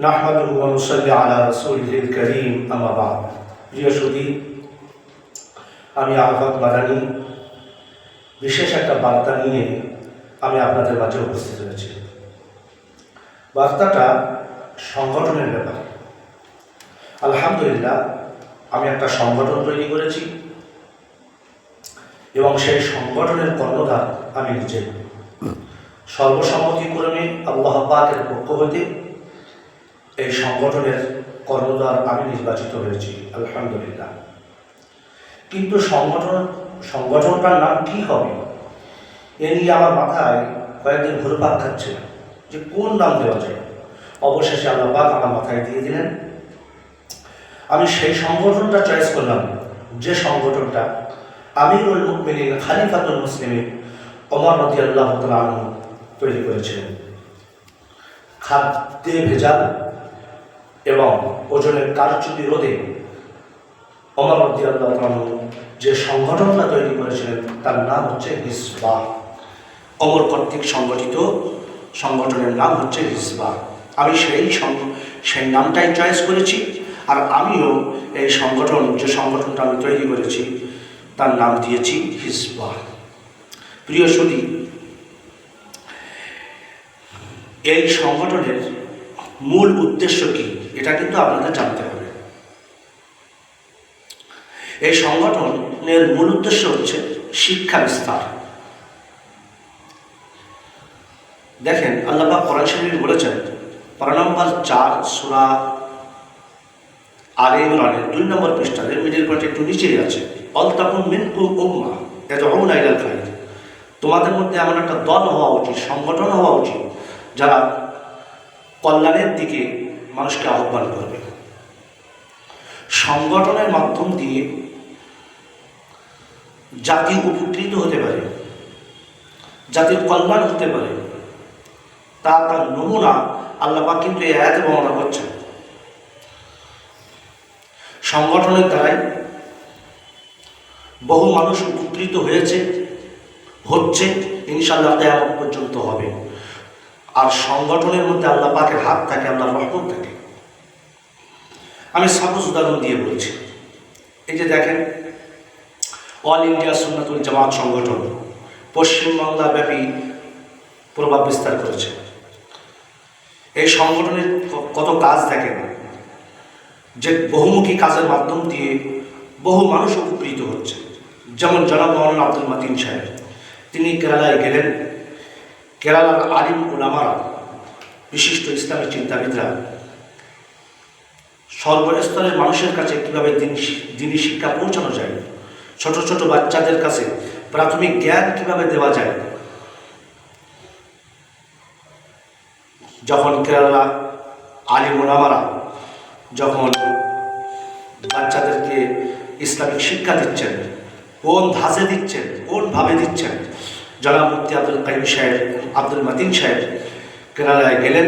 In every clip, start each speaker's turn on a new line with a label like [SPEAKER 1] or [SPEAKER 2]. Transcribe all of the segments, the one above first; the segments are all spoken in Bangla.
[SPEAKER 1] নাহমাদুহু ওয়া নুসাল্লি আলা রাসূলিহিল কারীম, আম্মা বা'দ। প্রিয় সুধী, আমি আরাফাত মাদানী বিশেষ একটা বার্তা নিয়ে আমি আপনাদের মাঝে উপস্থিত হয়েছি। বার্তাটা সংগঠনের ব্যাপারে। আলহামদুলিল্লাহ, আমি একটা সংগঠন তৈরি করেছি এবং সেই সংগঠনের কর্ণধার আমি নিজে। সর্বসম্মতিক্রমে আল্লাহ পাকের পক্ষ হতে এই সংগঠনের কর্ণধার আমি নির্বাচিত হয়েছি, আলহামদুলিল্লাহ। কিন্তু সংগঠনটার নাম কি হবে এ নিয়ে আমার মাথায় কয়েকদিন ঘুরপাক খাচ্ছে যে কোন নাম দেওয়া যায়। অবশেষে আল্লাহ পাক আমার মাথায় দিয়ে দিলেন। আমি সেই সংগঠনটা চয়েস করলাম, যে সংগঠনটা আমিরুল মুমিনিন খলিফাতুল মুসলিমিন ওমর রাদিয়াল্লাহু তাআলা আনহু তৈরি করেছিলেন। খাদ্যে ভেজাল এবং ওজনের কারচুপি রোধে ওমর রাদিয়াল্লাহু তাআলা আনহু যে সংগঠনটা তৈরি করেছিলেন তার নাম হচ্ছে হিজবাহ। ওমর কর্তৃক সংগঠিত সংগঠনের নাম হচ্ছে হিজবাহ। আমি সেই নামটাই চয়েস করেছি, আর আমিও এই যে সংগঠনটা আমি তৈরি করেছি তার নাম দিয়েছি হিজবাহ। প্রিয় সুধী, এই সংগঠনের মূল উদ্দেশ্য কি এটা কিন্তু আপনাদের জানতে হবে। এই সংগঠনের মূল উদ্দেশ্য হচ্ছে শিক্ষা বিস্তার। দেখেন, আল্লাহ পাক কোরআন শরীফে বলেছেন, পারা নম্বর 4 সূরা আলে ইমরানের 2 নম্বর পৃষ্ঠাতে মিডল পয়েন্ট একটু নিচেই আছে, অল তাকুন মিনকুম উম্মাহ ইয়াদউনা ইলাল খায়র। তোমাদের মধ্যে এমন একটা দল হওয়া উচিত, সংগঠন হওয়া উচিত, যারা কল্যাণের দিকে মানুষকে আহ্বান করবে। সংগঠনের মাধ্যম দিয়ে জাতি উপকৃত হতে পারে, জাতির কল্যাণ হতে পারে, তার নমুনা আল্লাহ পাক কিন্তু এই আয়াতে বর্ণনা করছেন। সংগঠনের দ্বারাই বহু মানুষ উপকৃত হচ্ছে, ইনশাআল্লাহ কিয়ামত পর্যন্ত হবে। আর সংগঠনের মধ্যে আল্লাহ পাকের হাত থাকে, আল্লাহর রহমত থাকে। আমি সাপোজ উদাহরণ দিয়ে বলছি। এই যে দেখেন, অল ইন্ডিয়া সুন্নাতুল জামাত সংগঠন পশ্চিমবাংলা ব্যাপী প্রভাব বিস্তার করেছে। এই সংগঠনের কত কাজ দেখেন, যে বহুমুখী কাজের মাধ্যম দিয়ে বহু মানুষ উপকৃত হচ্ছে। যেমন জনাব মাওলানা আব্দুল মতিন সাহেব, তিনি কেরালায় গেলেন। কেরালার আলিম উলামারা, বিশিষ্ট ইসলামী চিন্তাবিদরা সর্বস্তরের মানুষের কাছে কীভাবে দিনী শিক্ষা পৌঁছানো যায়, ছোট ছোট বাচ্চাদের কাছে প্রাথমিক জ্ঞান কিভাবে দেওয়া যায়। যখন কেরালা আলিম উলামারা যখন বাচ্চাদেরকে ইসলামিক শিক্ষা দিচ্ছেন, কোন ধাঁচে দিচ্ছেন, কোনভাবে দিচ্ছেন, জনাব মুফতি আব্দুল কাইয়ুম সাহেব, আব্দুল মতিন সাহেব কেরালায় গেলেন।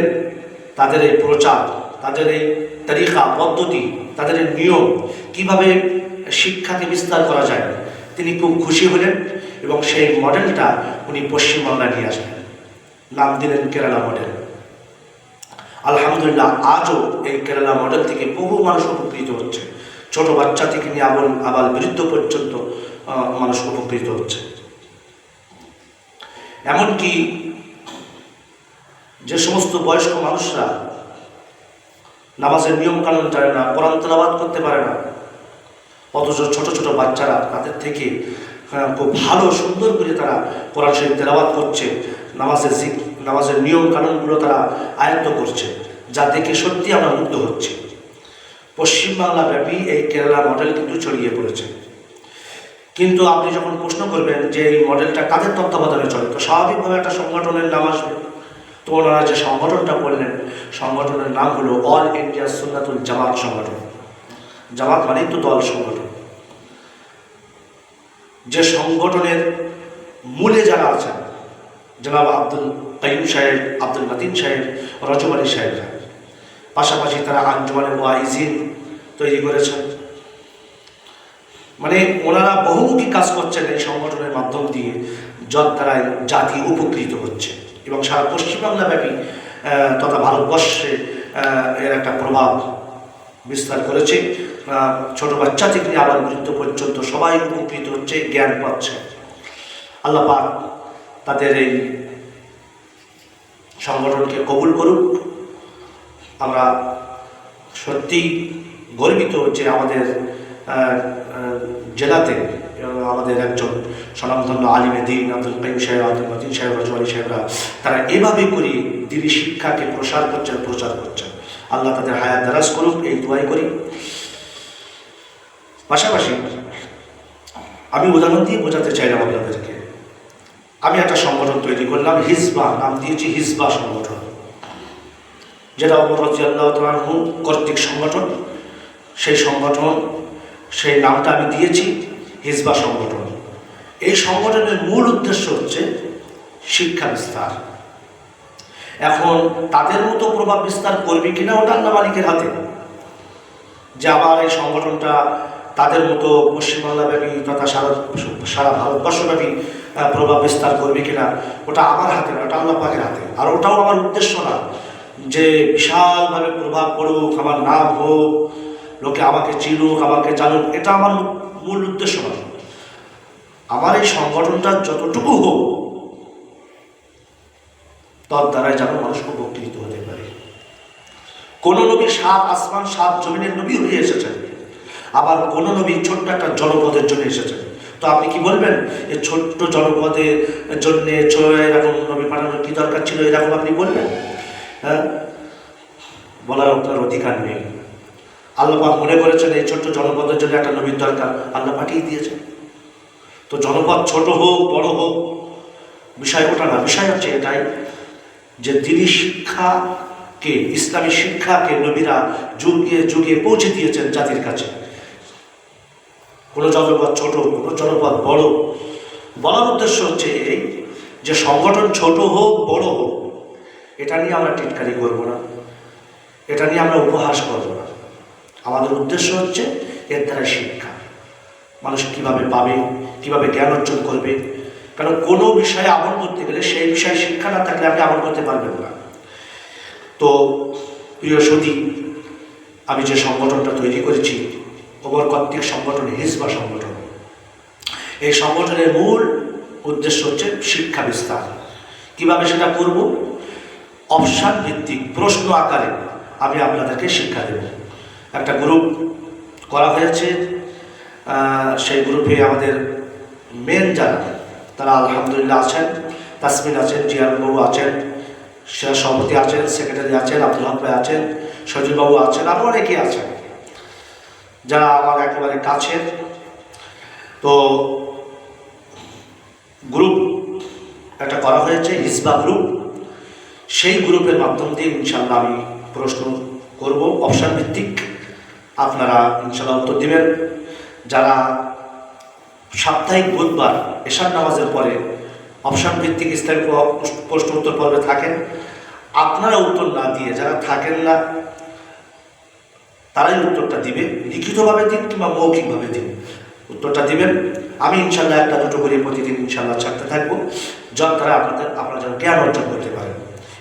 [SPEAKER 1] তাদের এই প্রচার, তাদের এই তরিকা পদ্ধতি, তাদের এই নিয়ম, কিভাবে শিক্ষাকে বিস্তার করা যায়, তিনি খুব খুশি হলেন এবং সেই মডেলটা উনি পশ্চিমবাংলায় নিয়ে আসলেন, নাম দিলেন কেরালা মডেল। আলহামদুলিল্লাহ, আজও এই কেরালা মডেল থেকে বহু মানুষ উপকৃত হচ্ছে। ছোট বাচ্চা থেকে নিয়ে আবার বৃদ্ধ পর্যন্ত মানুষ উপকৃত হচ্ছে। এমনকি যে সমস্ত বয়স্ক মানুষরা নামাজের নিয়ম কানুন জানে না, কোরআন তেলাওয়াত করতে পারে না, অথচ ছোট ছোট বাচ্চারা তাদের থেকে খুব ভালো সুন্দর করে তারা কোরআন শরীফ তেলাওয়াত করছে, নামাজের নিয়ম কানুনগুলো তারা আয়ত্ত করছে, যা দেখে সত্যি আমরা মুগ্ধ হচ্ছি। পশ্চিমবাংলা ব্যাপী এই কেরালা মডেল কিন্তু ছড়িয়ে পড়েছে। কিন্তু আপনি যখন প্রশ্ন করবেন যে এই মডেলটা কাদের তত্ত্বাবধানে চলে, তো স্বাভাবিকভাবে একটা সংগঠনের নাম আসবে। তো ওনারা যে সংগঠনটা করলেন, সংগঠনের নাম হলো অল ইন্ডিয়া সুন্নাতুল জামাত সংগঠন। জামাত মানেই তো দল, সংগঠন। যে সংগঠনের মূলে যারা আছেন, জনাব আব্দুল কাইয়ুম সাহেব, আব্দুল মতিন সাহেব, রজব আলী সাহেবরা, পাশাপাশি তারা আঞ্জুমানে ওয়াইজিন তৈরি করেছেন। মানে ওনারা বহুমুখী কাজ করছেন এই সংগঠনের মাধ্যম দিয়ে, যার দ্বারাই জাতি উপকৃত হচ্ছে এবং সারা পশ্চিমবাংলা ব্যাপী তথা ভারতবর্ষে এর একটা প্রভাব বিস্তার করেছে। ছোট বাচ্চা থেকে আবার মৃত্যু পর্যন্ত সবাই উপকৃত হচ্ছে, জ্ঞান পাচ্ছে। আল্লাহ পাক তাদের এই সংগঠনকে কবুল করুক। আমরা সত্যি গর্বিত যে আমাদের জেলাতে আমাদের একজন স্বনামধন্য আলিমে দ্বীন আব্দুল কাইয়ুম সাহেব, আব্দুল মতিন সাহেব, রাজু আলী সাহেবরা তারা এভাবে করে দিনী শিক্ষাকে প্রচার করছেন। আল্লাহ তাদের হায়াত দারাজ করুক, এই দোয়াই করি। পাশাপাশি আমি উদাহরণ দিয়ে বোঝাতে চাইলাম আপনাদেরকে, আমি একটা সংগঠন তৈরি করলাম, হিজবা নাম দিয়েছি, হিজবা সংগঠন, যেটা ওমর রাদিয়াল্লাহু তাআলা আনহু কর্তৃক সংগঠন। সেই নামটা আমি দিয়েছি হিজবা সংগঠন। এই সংগঠনের মূল উদ্দেশ্য হচ্ছে শিক্ষা বিস্তার। এখন তাদের মতো প্রভাব বিস্তার করবে কিনা ওটা আল্লাহ মালিকের হাতে। যে আবার এই সংগঠনটা তাদের মতো পশ্চিমবাংলাব্যাপী তথা সারা ভারতবর্ষব্যাপী প্রভাব বিস্তার করবে কিনা ওটা আমার হাতে না, ওটা আল্লাহ পাকের হাতে। আর ওটাও আমার উদ্দেশ্য না যে বিশালভাবে প্রভাব পড়ুক, আমার নাম হোক, লোকে আমাকে চিনুক, আমাকে জানুক, এটা আমার মূল উদ্দেশ্য নয়। আমার এই সংগঠনটা যতটুকু হোক তার দ্বারাই যেন মানুষ উপকৃত হতে পারে। কোন নবী 7 আসমান 7 জমিনের নবী হয়ে এসেছেন, আবার কোন নবী ছোট্ট একটা জনপদের জন্য এসেছেন। তো আপনি কি বলবেন এই ছোট্ট জনপদের জন্য এরকম নবী পাঠানোর কি দরকার ছিল, এরকম আপনি বলবেন? হ্যাঁ, বলার আপনার অধিকার নেই। আল্লাহ পাক মনে করেছেন এই ছোট্ট জনপদের জন্য একটা নবীর দরকার, আল্লাহ পাঠিয়ে দিয়েছেন। তো জনপদ ছোট হোক বড় হোক বিষয় ওটা না, বিষয় হচ্ছে এটাই যে দ্বীনি শিক্ষাকে, ইসলামী শিক্ষাকে নবীরা যুগে যুগে পৌঁছে দিয়েছেন জাতির কাছে। কোনো জনপদ ছোট, কোনো জনপদ বড়, বলার উদ্দেশ্য হচ্ছে এই যে সংগঠন ছোট হোক বড় হোক এটা নিয়ে আমরা টিটকারি করব না, এটা নিয়ে আমরা উপহাস করব না। আমাদের উদ্দেশ্য হচ্ছে এর দ্বারা শিক্ষা, মানুষ কিভাবে পাবে, কিভাবে জ্ঞান অর্জন করবে। কারণ কোনো বিষয়ে আমল করতে গেলে সেই বিষয়ে শিক্ষা না থাকলে আপনি আমল করতে পারবেন না। তো প্রিয় সুধী, আমি যে সংগঠনটা তৈরি করেছি ওমর কর্তৃক সংগঠন, হিজবা সংগঠন, এই সংগঠনের মূল উদ্দেশ্য হচ্ছে শিক্ষা বিস্তার। কিভাবে সেটা করব? অপশন ভিত্তিক প্রশ্ন আকারে আমি আপনাদেরকে শিক্ষা দেব। একটা গ্রুপ করা হয়েছে, সেই গ্রুপে আমাদের মেন যারা তারা আলহামদুলিল্লাহ আছেন, তাসমিন আছেন, জিয়ারুল বাবু আছেন, সভাপতি আছেন, সেক্রেটারি আছেন, আব্দুল হক ভাই আছেন, সজীব বাবু আছেন, আরও অনেকেই আছেন যারা আমার একেবারে কাছের। তো গ্রুপ একটা করা হয়েছে হিজবা গ্রুপ। সেই গ্রুপের মাধ্যম দিয়ে ইনশাল্লাহ আমি প্রশ্ন করব অপশন ভিত্তিক, আপনারা ইনশাল্লাহ উত্তর দিবেন। যারা সাপ্তাহিক বুধবার এশার নামাজের পরে অপশন ভিত্তিক ইসলামী প্রশ্ন উত্তর পর্বে থাকেন, আপনারা উত্তর না দিয়ে যারা থাকেন না তারাই উত্তরটা দিবে। লিখিতভাবে দিন কিংবা মৌখিকভাবে দিন, উত্তরটা দিবেন। আমি ইনশাল্লাহ একটা দুটো করে প্রতিদিন ইনশাল্লাহ ছাড়তে থাকবো, যার দ্বারা আপনারা যেন জ্ঞান অর্জন করতে পারেন।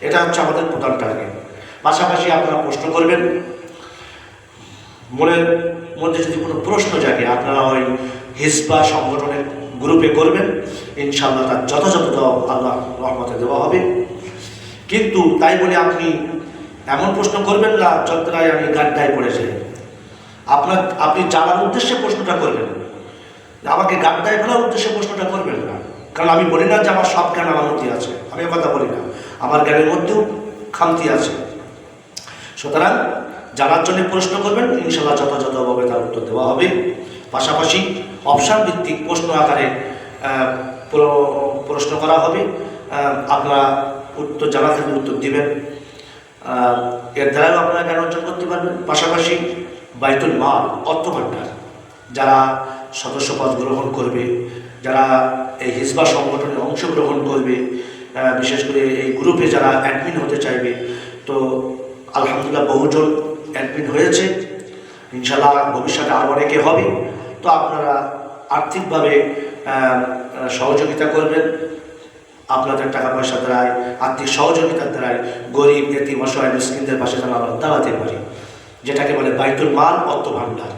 [SPEAKER 1] এটা হচ্ছে আমাদের প্রধান টার্গেট। পাশাপাশি আপনারা প্রশ্ন করবেন, মনের মধ্যে যদি কোনো প্রশ্ন জাগে আপনারা ওই হিজবা সংগঠনের গ্রুপে করবেন, ইনশাল্লাহ তার যথাযথ জবাব আল্লাহ রহমতে দেওয়া হবে। কিন্তু তাই বলে আপনি এমন প্রশ্ন করবেন না যতটাই আমি গাড্ডায় পড়ে যাই। আপনি জানার উদ্দেশ্যে প্রশ্নটা করবেন, আমাকে গাড্ডায় ফেলার উদ্দেশ্যে প্রশ্নটা করবেন না। কারণ আমি বলি না যে আমার সব জ্ঞান আমার মধ্যে আছে, আমি কথা বলি না, আমার জ্ঞানের মধ্যেও খামতি আছে। সুতরাং জানার জন্য প্রশ্ন করবেন, ইনশাল্লাহ যথাযথভাবে তার উত্তর দেওয়া হবে। পাশাপাশি অপশন ভিত্তিক প্রশ্ন আকারে প্রশ্ন করা হবে, আপনারা উত্তর জানা থাকলে উত্তর দিবেন, এর দ্বারাও আপনারা জ্ঞান অর্জন করতে পারবেন। পাশাপাশি বাইতুল মাল, অর্থ ভাণ্ডার, যারা সদস্যপদ গ্রহণ করবে, যারা এই হিজবা সংগঠনে অংশগ্রহণ করবে, বিশেষ করে এই গ্রুপে যারা অ্যাডমিন হতে চাইবে, তো আলহামদুলিল্লাহ বহুজন অ্যাডমিন হয়েছে, ইনশাল্লাহ ভবিষ্যতে আরও অনেকে হবে। তো আপনারা আর্থিকভাবে সহযোগিতা করবেন, আপনাদের টাকা পয়সা দ্বারায়, আর্থিক সহযোগিতার দ্বারায় গরিব এতিম অসহায় মিসকিনদের পাশে যেন আমরা দাঁড়াতে পারি, যেটাকে বলে বাইতুল মাল, অর্থ ভাণ্ডার,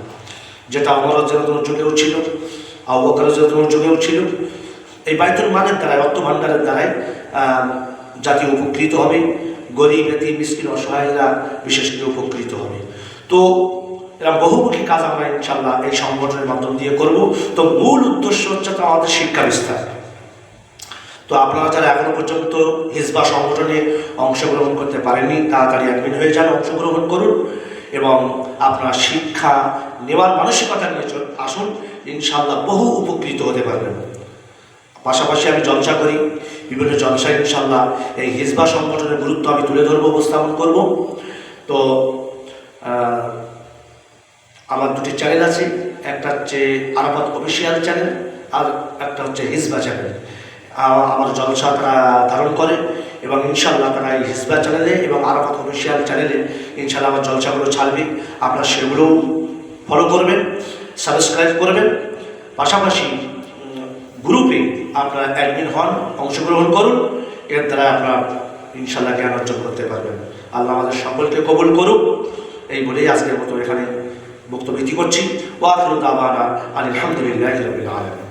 [SPEAKER 1] যেটা ওমর রাদিয়াল্লাহু যুগেও ছিল, আবু বকর রাদিয়াল্লাহু যুগেও ছিল। এই বাইতুল মালের দ্বারাই, অর্থ ভাণ্ডারের দ্বারাই জাতি উপকৃত হবে, গরিব এতিম মিসকিন অসহায়রা বিশেষ করে উপকৃত হবে। তো এরা বহুমুখী কাজ আমরা ইনশাল্লাহ এই সংগঠনের মাধ্যম দিয়ে করব। তো মূল উদ্দেশ্য হচ্ছে তো আমাদের শিক্ষা বিস্তার। তো আপনারা যারা এখনো পর্যন্ত হিজবা সংগঠনে অংশগ্রহণ করতে পারেননি, তাড়াতাড়ি অ্যাডমিন হয়ে যান, অংশগ্রহণ করুন এবং আপনারা শিক্ষা নেওয়ার মানসিকতা নিয়ে আসুন, ইনশাল্লাহ বহু উপকৃত হতে পারবেন। পাশাপাশি আমি জলসা করি, বিভিন্ন জলসায় ইনশাল্লাহ এই হিজবা সংগঠনের গুরুত্ব আমি তুলে ধরবো, উপস্থাপন করব। তো আমার দুটি চ্যানেল আছে, একটা হচ্ছে আরাফাত অফিসিয়াল চ্যানেল, আর একটা হচ্ছে হিজবা চ্যানেল। আমার জলসা তারা ধারণ করে এবং ইনশাল্লাহ তারা এই হিজবা চ্যানেলে এবং আরাফাত অফিসিয়াল চ্যানেলে ইনশাল্লাহ আমার জলসাগুলো ছাড়বে। আপনারা সেগুলোও ফলো করবেন, সাবস্ক্রাইব করবেন। পাশাপাশি গ্রুপে আপনারা অ্যাডমিন হন, অংশগ্রহণ করুন, এর দ্বারা আপনারা ইনশাল্লাহ জ্ঞান অর্জন করতে পারবেন। আল্লাহ আমাদের সকলকে কবুল করুক। এই বলেই আজকের মতো এখানে বক্তব্য করছি। ওয়া আখিরু দাওয়ানা আলহামদুলিল্লাহি রাব্বিল আলামিন।